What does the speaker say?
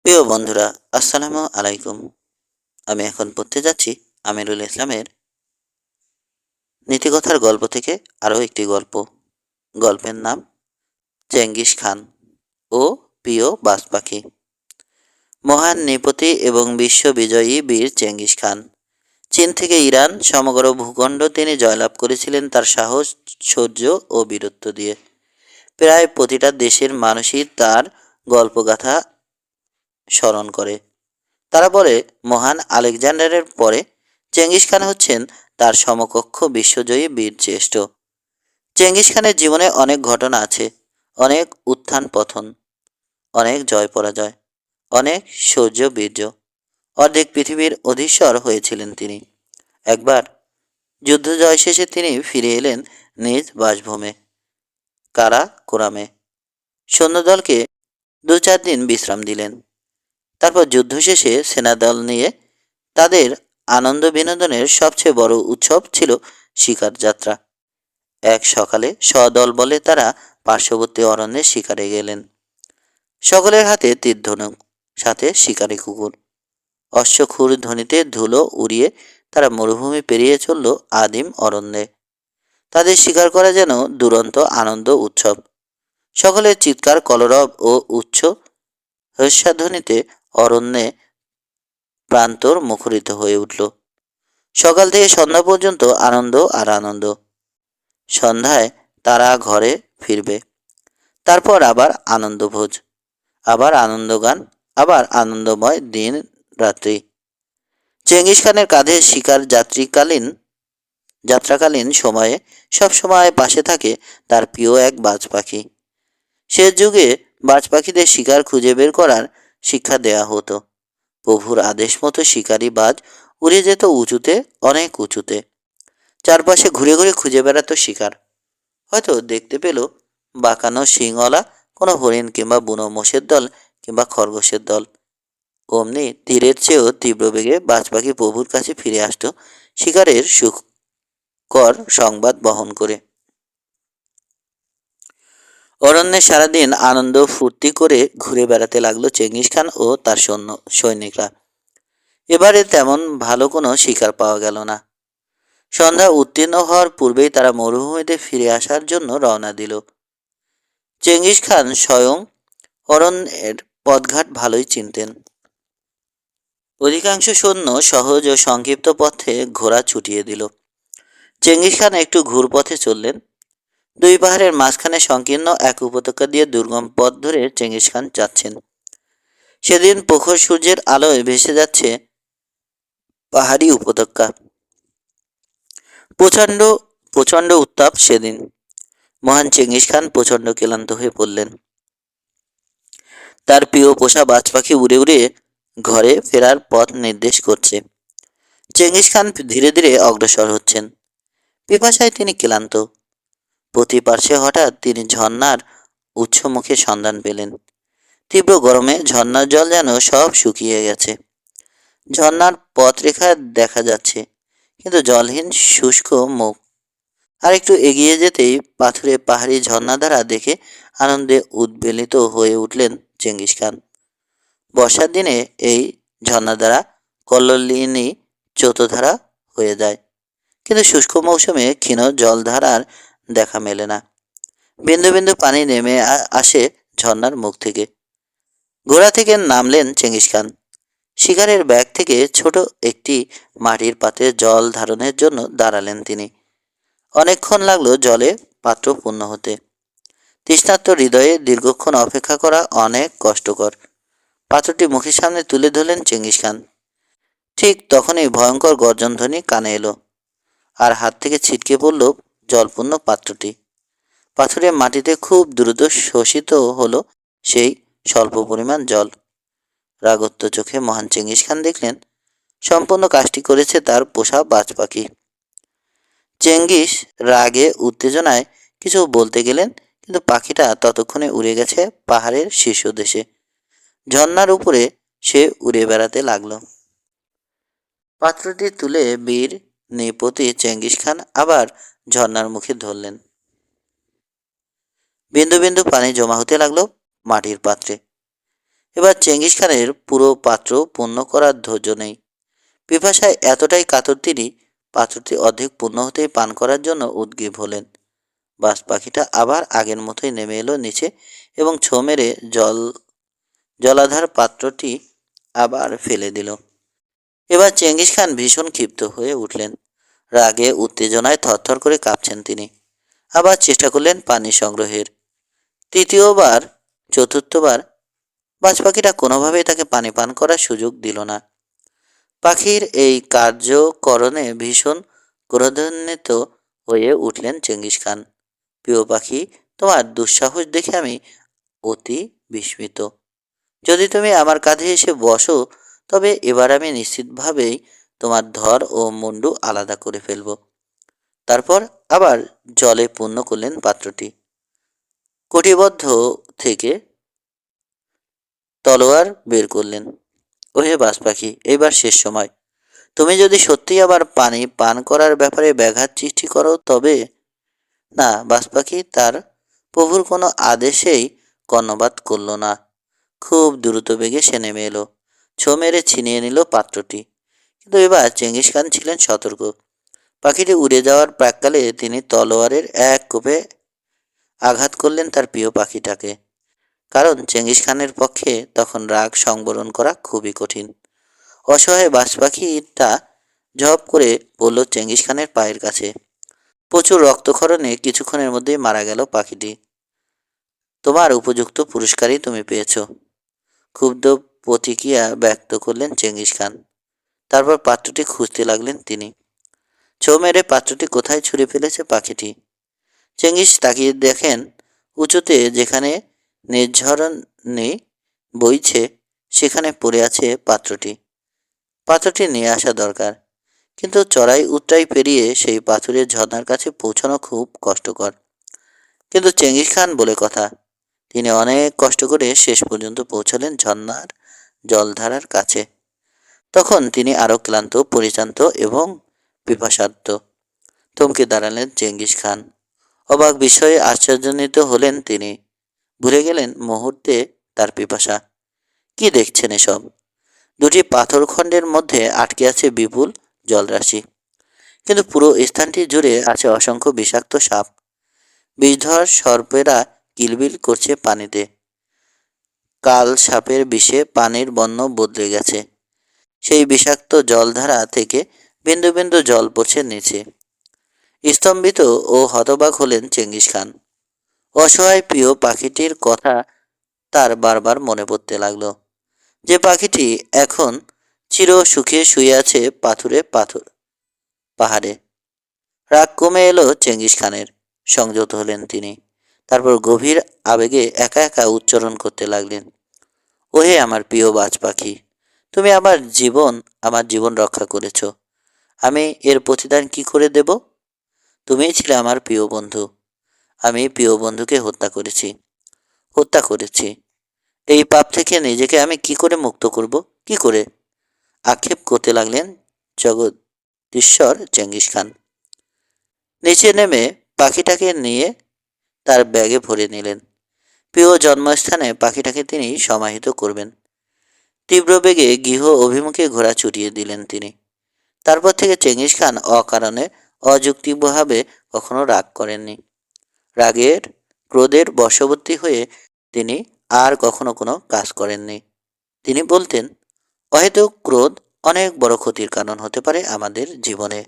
প্রিয় বন্ধুরা, আসসালামু আলাইকুম। আমি এখন পড়তে যাচ্ছি আমিরুল ইসলামের নীতিকথার গল্প থেকে আরও একটি গল্প। গল্পের নাম চেঙ্গিস খান ও প্রিয় বাজ পাখি। মহান নৃপতি এবং বিশ্ববিজয়ী বীর চেঙ্গিস খান চীন থেকে ইরান সমগ্র ভূখণ্ড তিনি জয়লাভ করেছিলেন তার সাহস, শৌর্য ও বীরত্ব দিয়ে। প্রায় প্রতিটা দেশের মানুষই তার গল্পগাথা স্মরণ করে। তারা বলে মহান আলেকজান্ডারের পরে চেঙ্গিস খান হচ্ছেন তার সমকক্ষ বিশ্বজয়ী বীর শ্রেষ্ঠ। চেঙ্গিস খানের জীবনে অনেক ঘটনা আছে, অনেক উত্থান পতন, অনেক জয় পরাজয়, অনেক শৌর্য বীর্য। অর্ধেক পৃথিবীর অধীশ্বর হয়েছিলেন তিনি। একবার যুদ্ধ জয় শেষে তিনি ফিরে এলেন নিজ বাসভূমে কারাকোরামে। সৈন্যদলকে 2-4 দিন বিশ্রাম দিলেন। তারপর যুদ্ধ শেষে সেনাদল নিয়ে তাদের আনন্দ বিনোদনের সবচেয়ে বড় উৎসব ছিল শিকার যাত্রা। এক সকালে সদল বলে তারা পার্শ্ববর্তী অরণ্যে শিকারে গেলেন। সকলের হাতে তীরধনুক, সাথে শিকারি কুকুর। অশ্বক্ষুর ধ্বনিতে ধুলো উড়িয়ে তারা মরুভূমি পেরিয়ে চলল আদিম অরণ্যে। তাদের শিকার করা যেন দুরন্ত আনন্দ উৎসব। সকলের চিৎকার, কলরব ও উচ্চ হর্ষধ্বনিতে অরণ্যে প্রান্তর মুখরিত হয়ে উঠল। সকাল থেকে সন্ধ্যা পর্যন্ত আনন্দ আর আনন্দ। সন্ধ্যায় তারা ঘরে ফিরবে। তারপর আবার আনন্দভোজ, আবার আনন্দগান, আবার আনন্দময় দিন রাত্রি। চেঙ্গিস খানের কাঁধে শিকার যাত্রাকালীন সময়ে সব সময় পাশে থাকে তার প্রিয় এক বাজ পাখি। সে যুগে বাজ পাখিদের শিকার খুঁজে বের করার শিক্ষা দেয়া হতো। প্রভুর আদেশ মতো শিকারী বাজ উড়ে যেত উঁচুতে, অনেক উঁচুতে। চারপাশে ঘুরে ঘুরে খুঁজে বেড়াতো শিকার। হয়তো দেখতে পেল বাঁকানো শিংওয়ালা কোনো হরিণ কিংবা বুনো মোষের দল কিংবা খরগোশের দল। অমনি তীরের চেয়েও তীব্র বেগে বাজ পাখি প্রভুর কাছে ফিরে আসতো শিকারের সুখকর সংবাদ বহন করে। অরণ্যে সারাদিন আনন্দ ফুর্তি করে ঘুরে বেড়াতে লাগলো চেঙ্গিস খান ও তার সৈনিকরা। এবারে তেমন ভালো কোনো শিকার পাওয়া গেল না। সন্ধ্যা উত্তীর্ণ হওয়ার পূর্বেই তারা মরুভূমিতে ফিরে আসার জন্য রওনা দিল। চেঙ্গিস খান স্বয়ং অরণ্যের পথঘাট ভালোই চিনতেন। অধিকাংশ সৈন্য সহজ ও সংক্ষিপ্ত পথে ঘোড়া ছুটিয়ে দিল। চেঙ্গিস খান একটু ঘুরপথে চললেন। দুই পাহাড়ের মাঝখানে সংকীর্ণ এক উপত্যকা দিয়ে দুর্গম পথ ধরে চেঙ্গিস খান যাচ্ছেন। সেদিন প্রখর সূর্যের আলোয় ভেসে যাচ্ছে পাহাড়ি উপত্যকা। প্রচণ্ড প্রচণ্ড উত্তাপ সেদিন। মহান চেঙ্গিস খান প্রচণ্ড ক্লান্ত হয়ে পড়লেন। তার প্রিয় পোষা বাজ পাখি উড়ে উড়ে ঘরে ফেরার পথ নির্দেশ করছে। চেঙ্গিস খান ধীরে ধীরে অগ্রসর হচ্ছেন। পিপাসায় তিনি ক্লান্ত। প্রতি পার্শ্বে হঠাৎ তিনি ঝর্ণার উৎসমুখে সন্ধান পেলেন। তীব্র গরমে ঝর্ণার জল যেন সব শুকিয়ে গেছে। ঝর্ণার পথরেখা দেখা যাচ্ছে, কিন্তু জলহীন শুষ্ক মুখ। আর একটু এগিয়ে যেতেই পাথুরে পাহাড়ি ঝর্ণাধারা দেখে আনন্দে উদ্বেলিত হয়ে উঠলেন চেঙ্গিস খান। বর্ষার দিনে এই ঝর্ণাধারা কল্লোলিনী স্রোতধারা হয়ে যায়, কিন্তু শুষ্ক মৌসুমে ক্ষীণ জলধারার দেখা মেলে না। বিন্দু বিন্দু পানি নেমে আসে ঝর্ণার মুখ থেকে। ঘোড়া থেকে নামলেন চেঙ্গিস খান। শিকারের ব্যাগ থেকে ছোট একটি মাটির পাত্রে জল ধারণের জন্য দাঁড়ালেন তিনি। অনেকক্ষণ লাগলো জলে পাত্র পূর্ণ হতে। তৃষ্ণার্ত হৃদয়ে দীর্ঘক্ষণ অপেক্ষা করা অনেক কষ্টকর। পাত্রটি মুখের সামনে তুলে ধরলেন চেঙ্গিস খান। ঠিক তখনই ভয়ঙ্কর গর্জনধ্বনি কানে এলো, আর হাত থেকে ছিটকে পড়ল জলপূর্ণ পাত্রটি। পাথরের মাটিতে খুব দ্রুত শোষিত হলো সেই স্বল্প পরিমাণ জল। রাগত্ব চোখে মহান চেঙ্গিস খান দেখলেন সম্পূর্ণ কাজটি করেছে তার পোষা বাজ পাখি। চেঙ্গিস রাগে উত্তেজনায় কিছু বলতে গেলেন, কিন্তু পাখিটা ততক্ষণে উড়ে গেছে পাহাড়ের শীর্ষদেশে। ঝর্ণার উপরে সে উড়ে বেড়াতে লাগলো। পাত্রটি তুলে বীর নৃপতি চেঙ্গিস খান আবার ঝর্ণার মুখে ধরলেন। বিন্দু বিন্দু পানি জমা হতে লাগলো মাটির পাত্রে। এবার চেঙ্গিস খানের পুরো পাত্র পূর্ণ করার ধৈর্য নেই। পিপাসায় এতটাই কাতর তিনি, পাত্রটি অর্ধেক পূর্ণ হতেই পান করার জন্য উদগ্রীব হলেন। বাজ পাখিটা আবার আগের মতোই নেমে এলো নিচে এবং ছো মেরে জলাধার পাত্রটি আবার ফেলে দিল। এবার চেঙ্গিস খান ভীষণ ক্ষিপ্ত হয়ে উঠলেন। রাগে উত্তেজনায় থরথর করে কাঁপছেন তিনি। আবার চেষ্টা করলেন পানি সংগ্রহের। তৃতীয়বার, চতুর্থবার বাজ পাখিটা কোনোভাবেই তাকে পানি পান করার সুযোগ দিল না। পাখির এই কার্যকরণে ভীষণ ক্রোধান্বিত হয়ে উঠলেন চেঙ্গিস খান। প্রিয় পাখি, তোমার দুঃসাহস দেখে আমি অতি বিস্মিত। যদি তুমি আমার কাঁধে এসে বসো, তবে এবার আমি নিশ্চিতভাবেই তোমার ধর ও মুন্ডু আলাদা করে ফেলব। তারপর আবার জলে পূর্ণ করলেন পাত্রটি। কটিবদ্ধ থেকে তলোয়ার বের করলেন। ওহে বাজ পাখি, এইবার শেষ সময়। তুমি যদি সত্যিই আবার পানি পান করার ব্যাপারে ব্যাঘাত সৃষ্টি করো তবে। না, বাজ পাখি তার প্রভুর কোনো আদেশেই কর্ণপাত করল না। খুব দ্রুত বেগে সে নেমে এলো, ছো মেরে ছিনিয়ে নিল পাত্রটি। কিন্তু এবার চেঙ্গিস খান ছিলেন সতর্ক। পাখিটি উড়ে যাওয়ার প্রাক্কালে তিনি তলোয়ারের এক কোপে আঘাত করলেন তার প্রিয় পাখিটাকে। কারণ চেঙ্গিস খানের পক্ষে তখন রাগ সংবরণ করা খুবই কঠিন। অসহায় বাজ পাখিটা ঝপ করে পড়ল চেঙ্গিস খানের পায়ের কাছে। প্রচুর রক্তক্ষরণে কিছুক্ষণের মধ্যেই মারা গেল পাখিটি। তোমার উপযুক্ত পুরস্কারই তুমি পেয়েছ, ক্ষুব্ধ প্রতিক্রিয়া ব্যক্ত করলেন চেঙ্গিস খান। তারপর পাত্রটি খুঁজতে লাগলেন তিনি। ছো মেরে পাত্রটি কোথায় ছুঁড়ে ফেলেছে পাখিটি। চেঙ্গিস তাকিয়ে দেখেন উঁচুতে যেখানে নির্ঝরণী বইছে সেখানে পড়ে আছে পাত্রটি। পাত্রটি নিয়ে আসা দরকার, কিন্তু চড়াই উতরাই পেরিয়ে সেই পাথরের ঝর্ণার কাছে পৌঁছানো খুব কষ্টকর। কিন্তু চেঙ্গিস খান বলে কথা, তিনি অনেক কষ্ট করে শেষ পর্যন্ত পৌঁছালেন ঝর্ণার জলধারার কাছে। তখন তিনি আরো ক্লান্ত, পরিশ্রান্ত এবং পিপাসার্ত। থমকে দাঁড়ালেন চেঙ্গিস খান। অবাক বিস্ময়ে আশ্চর্যান্বিত হলেন তিনি। ভুলে গেলেন মুহূর্তে তার পিপাসা। কি দেখছেন এসব? দুটি পাথরখণ্ডের মধ্যে আটকে আছে বিপুল জলরাশি, কিন্তু পুরো স্থানটি জুড়ে আছে অসংখ্য বিষাক্ত সাপ। বিষধর সর্পেরা কিলবিল করছে পানিতে। কাল সাপের বিষে পানির বর্ণ বদলে গেছে। সেই বিষাক্ত জলধারা থেকে বিন্দু বিন্দু জল পড়ছে নিচে। স্তম্ভিত ও হতবাক হলেন চেঙ্গিস খান। অসহায় প্রিয় পাখিটির কথা তার বারবার মনে পড়তে লাগলো। যে পাখিটি এখন চির সুখে শুয়ে আছে পাহাড়ে। রাগ কমে এলো চেঙ্গিস খানের। সংযত হলেন তিনি। তারপর গভীর আবেগে একা একা উচ্চারণ করতে লাগলেন। ওহে আমার প্রিয় বাজ পাখি, তুমি আমার জীবন রক্ষা করেছ। আমি এর প্রতিদান কি করে দেব? তুমিই ছিলে আমার প্রিয় বন্ধু। আমি প্রিয় বন্ধুকে হত্যা করেছি। এই পাপ থেকে নিজেকে আমি কি করে মুক্ত করব? কি করে? আক্ষেপ করতে লাগলেন জগদীশ্বর চেঙ্গিস খান। নিচে নেমে পাখিটাকে নিয়ে তার ব্যাগে ভরে নিলেন। প্রিয় জন্মস্থানে পাখিটাকে তিনি সমাহিত করবেন। তীব্র বেগে গৃহ অভিমুখে ঘোড়া ছুটিয়ে দিলেন তিনি। তারপর থেকে চেঙ্গিস খান অকারণে অযৌক্তিকভাবে কখনো রাগ করেননি। রাগের ক্রোধের বশবর্তী হয়ে তিনি আর কখনো কোনো কাজ করেননি। তিনি বলতেন, অহেতুক ক্রোধ অনেক বড় ক্ষতির কারণ হতে পারে আমাদের জীবনে।